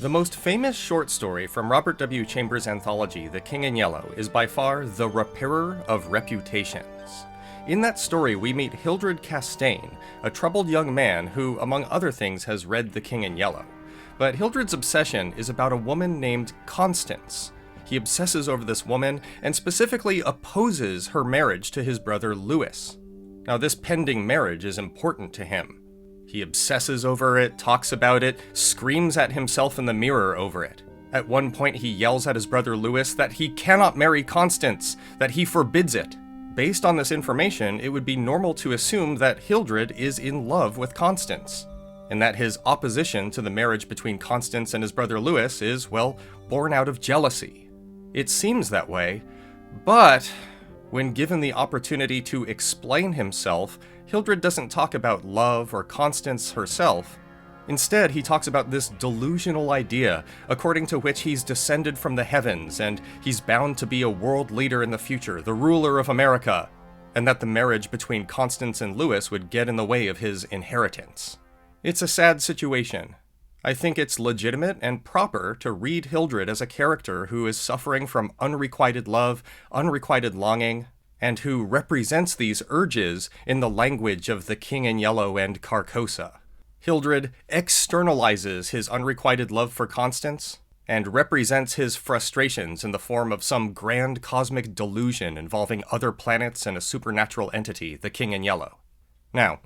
The most famous short story from Robert W. Chambers' anthology, The King in Yellow, is by far The Repairer of Reputations. In that story, we meet Hildred Castaigne, a troubled young man who, among other things, has read The King in Yellow. But Hildred's obsession is about a woman named Constance. He obsesses over this woman and specifically opposes her marriage to his brother Louis. Now, this pending marriage is important to him. He obsesses over it, talks about it, screams at himself in the mirror over it. At one point, he yells at his brother Louis that he cannot marry Constance, that he forbids it. Based on this information, it would be normal to assume that Hildred is in love with Constance, and that his opposition to the marriage between Constance and his brother Louis is, well, born out of jealousy. It seems that way, but when given the opportunity to explain himself, Hildred doesn't talk about love or Constance herself. Instead, he talks about this delusional idea, according to which he's descended from the heavens, and he's bound to be a world leader in the future, the ruler of America, and that the marriage between Constance and Louis would get in the way of his inheritance. It's a sad situation. I think it's legitimate and proper to read Hildred as a character who is suffering from unrequited love, unrequited longing, and who represents these urges in the language of the King in Yellow and Carcosa. Hildred externalizes his unrequited love for Constance and represents his frustrations in the form of some grand cosmic delusion involving other planets and a supernatural entity, the King in Yellow. Now,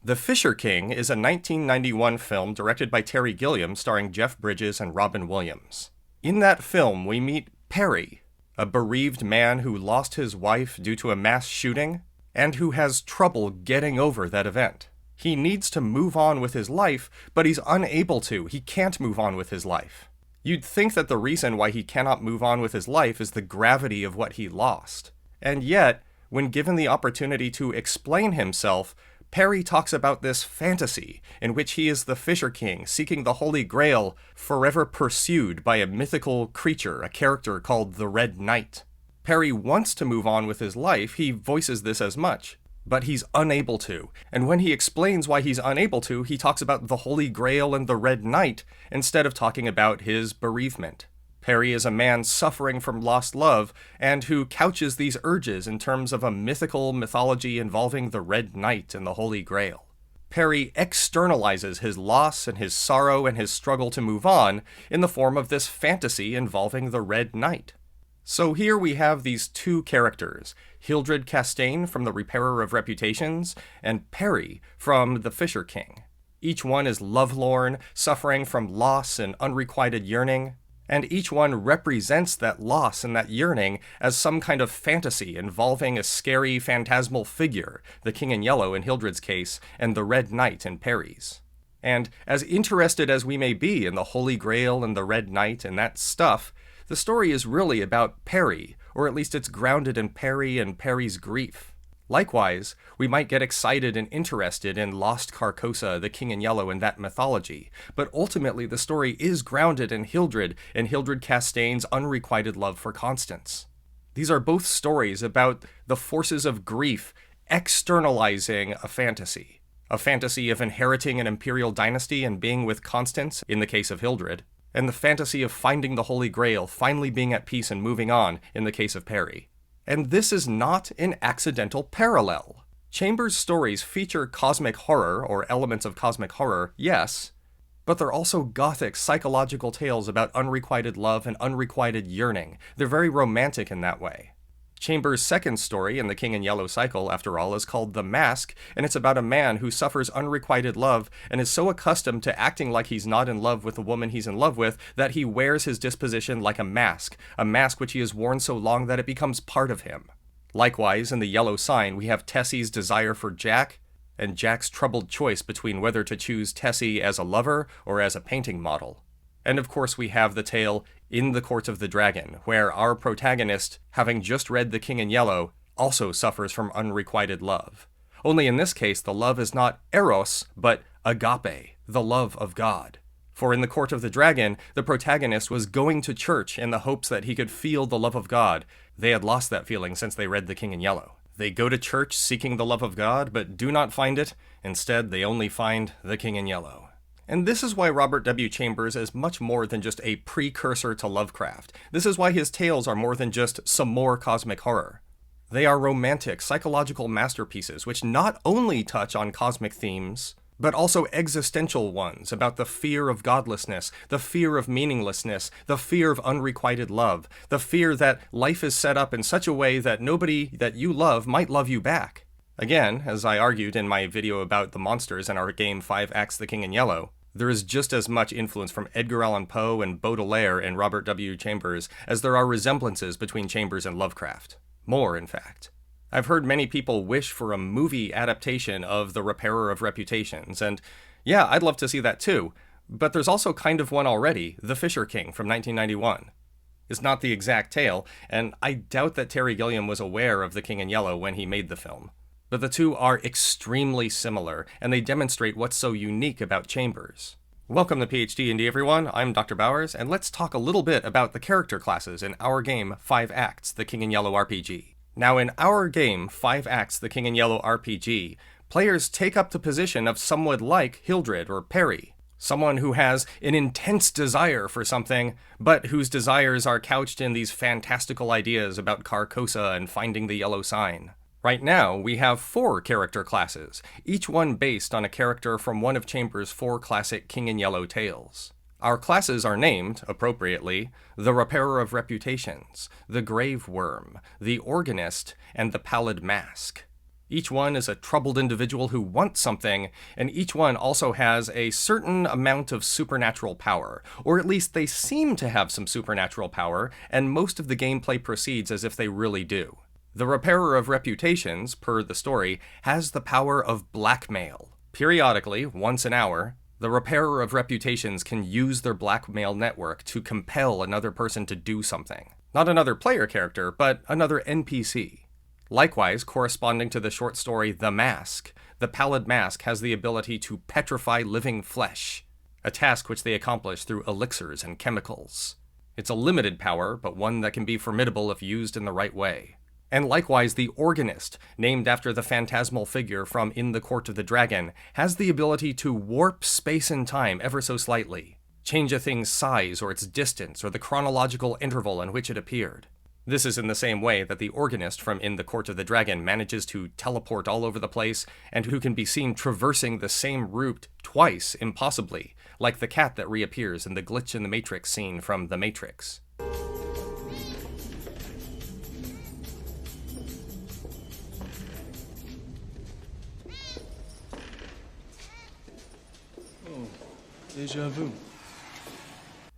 The Fisher King is a 1991 film directed by Terry Gilliam starring Jeff Bridges and Robin Williams. In that film, we meet Perry, a bereaved man who lost his wife due to a mass shooting, and who has trouble getting over that event. He needs to move on with his life, but he's unable to. He can't move on with his life. You'd think that the reason why he cannot move on with his life is the gravity of what he lost. And yet, when given the opportunity to explain himself, Perry talks about this fantasy in which he is the Fisher King seeking the Holy Grail, forever pursued by a mythical creature, a character called the Red Knight. Perry wants to move on with his life, he voices this as much, but he's unable to. And when he explains why he's unable to, he talks about the Holy Grail and the Red Knight instead of talking about his bereavement. Perry is a man suffering from lost love, and who couches these urges in terms of a mythical mythology involving the Red Knight and the Holy Grail. Perry externalizes his loss and his sorrow and his struggle to move on in the form of this fantasy involving the Red Knight. So here we have these two characters, Hildred Castaigne from The Repairer of Reputations, and Perry from The Fisher King. Each one is lovelorn, suffering from loss and unrequited yearning, and each one represents that loss and that yearning as some kind of fantasy involving a scary phantasmal figure, the King in Yellow in Hildred's case, and the Red Knight in Perry's. And as interested as we may be in the Holy Grail and the Red Knight and that stuff, the story is really about Perry, or at least it's grounded in Perry and Perry's grief. Likewise, we might get excited and interested in Lost Carcosa, the King in Yellow, and that mythology, but ultimately the story is grounded in Hildred and Hildred Castaigne's unrequited love for Constance. These are both stories about the forces of grief externalizing a fantasy of inheriting an imperial dynasty and being with Constance, in the case of Hildred, and the fantasy of finding the Holy Grail, finally being at peace and moving on, in the case of Perry. And this is not an accidental parallel. Chambers' stories feature cosmic horror, or elements of cosmic horror, yes, but they're also gothic, psychological tales about unrequited love and unrequited yearning. They're very romantic in that way. Chambers' second story in the King in Yellow cycle, after all, is called The Mask, and it's about a man who suffers unrequited love and is so accustomed to acting like he's not in love with the woman he's in love with that he wears his disposition like a mask which he has worn so long that it becomes part of him. Likewise, in The Yellow Sign, we have Tessie's desire for Jack, and Jack's troubled choice between whether to choose Tessie as a lover or as a painting model. And of course we have the tale In the Court of the Dragon, where our protagonist, having just read The King in Yellow, also suffers from unrequited love. Only in this case, the love is not eros, but agape, the love of God. For in The Court of the Dragon, the protagonist was going to church in the hopes that he could feel the love of God. They had lost that feeling since they read The King in Yellow. They go to church seeking the love of God, but do not find it. Instead, they only find The King in Yellow. And this is why Robert W. Chambers is much more than just a precursor to Lovecraft. This is why his tales are more than just some more cosmic horror. They are romantic, psychological masterpieces which not only touch on cosmic themes, but also existential ones about the fear of godlessness, the fear of meaninglessness, the fear of unrequited love, the fear that life is set up in such a way that nobody that you love might love you back. Again, as I argued in my video about the monsters in our game 5 Acts the King in Yellow, there is just as much influence from Edgar Allan Poe and Baudelaire in Robert W. Chambers as there are resemblances between Chambers and Lovecraft. More, in fact. I've heard many people wish for a movie adaptation of The Repairer of Reputations, and yeah, I'd love to see that too, but there's also kind of one already, The Fisher King from 1991. It's not the exact tale, and I doubt that Terry Gilliam was aware of The King in Yellow when he made the film. But the two are extremely similar, and they demonstrate what's so unique about Chambers. Welcome to PhD&D everyone, I'm Dr. Bowers, and let's talk a little bit about the character classes in our game 5 Acts, the King in Yellow RPG. Now in our game 5 Acts, the King in Yellow RPG, players take up the position of someone like Hildred or Perry, someone who has an intense desire for something, but whose desires are couched in these fantastical ideas about Carcosa and finding the yellow sign. Right now, we have 4 character classes, each one based on a character from one of Chambers' 4 classic King in Yellow tales. Our classes are named, appropriately, the Repairer of Reputations, the Grave Worm, the Organist, and the Pallid Mask. Each one is a troubled individual who wants something, and each one also has a certain amount of supernatural power, or at least they seem to have some supernatural power, and most of the gameplay proceeds as if they really do. The Repairer of Reputations, per the story, has the power of blackmail. Periodically, once an hour, the Repairer of Reputations can use their blackmail network to compel another person to do something. Not another player character, but another NPC. Likewise, corresponding to the short story The Mask, the Pallid Mask has the ability to petrify living flesh, a task which they accomplish through elixirs and chemicals. It's a limited power, but one that can be formidable if used in the right way. And likewise, the Organist, named after the phantasmal figure from In the Court of the Dragon, has the ability to warp space and time ever so slightly, change a thing's size or its distance or the chronological interval in which it appeared. This is in the same way that the Organist from In the Court of the Dragon manages to teleport all over the place, and who can be seen traversing the same route twice, impossibly, like the cat that reappears in the Glitch in the Matrix scene from The Matrix. Déjà vu.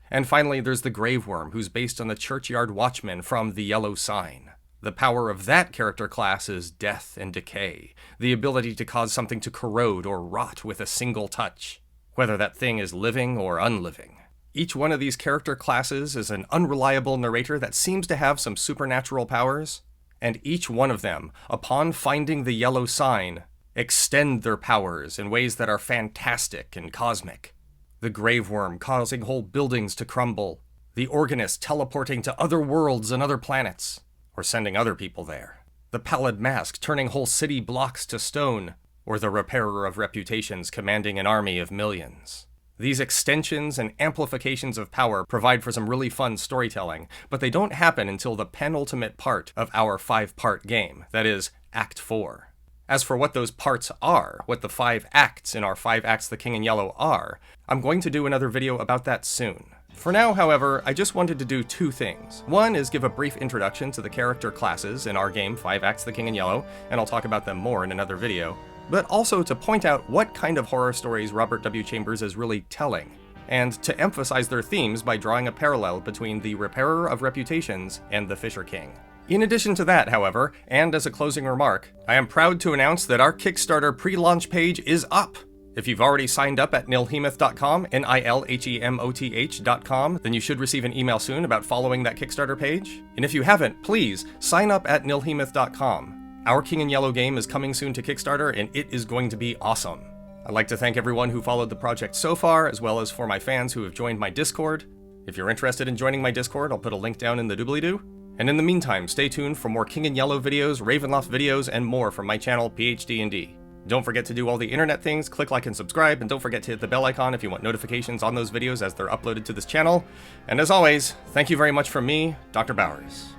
And finally, there's the Grave Worm, who's based on the Churchyard Watchman from The Yellow Sign. The power of that character class is death and decay, the ability to cause something to corrode or rot with a single touch, whether that thing is living or unliving. Each one of these character classes is an unreliable narrator that seems to have some supernatural powers, and each one of them, upon finding the Yellow Sign, extend their powers in ways that are fantastic and cosmic. The Grave Worm causing whole buildings to crumble, the Organist teleporting to other worlds and other planets, or sending other people there, the Pallid Mask turning whole city blocks to stone, or the Repairer of Reputations commanding an army of millions. These extensions and amplifications of power provide for some really fun storytelling, but they don't happen until the penultimate part of our 5-part game, that is, Act 4. As for what those parts are, what the 5 acts in our 5 Acts the King in Yellow are, I'm going to do another video about that soon. For now, however, I just wanted to do 2 things. One is give a brief introduction to the character classes in our game 5 Acts the King in Yellow, and I'll talk about them more in another video, but also to point out what kind of horror stories Robert W. Chambers is really telling, and to emphasize their themes by drawing a parallel between the Repairer of Reputations and the Fisher King. In addition to that, however, and as a closing remark, I am proud to announce that our Kickstarter pre-launch page is up! If you've already signed up at nilhemoth.com, nilhemoth.com, then you should receive an email soon about following that Kickstarter page. And if you haven't, please sign up at nilhemoth.com. Our King in Yellow game is coming soon to Kickstarter, and it is going to be awesome. I'd like to thank everyone who followed the project so far, as well as for my fans who have joined my Discord. If you're interested in joining my Discord, I'll put a link down in the doobly-doo. And in the meantime, stay tuned for more King in Yellow videos, Ravenloft videos, and more from my channel, PhD&D. Don't forget to do all the internet things, click like and subscribe, and don't forget to hit the bell icon if you want notifications on those videos as they're uploaded to this channel. And as always, thank you very much from me, Dr. Bowers.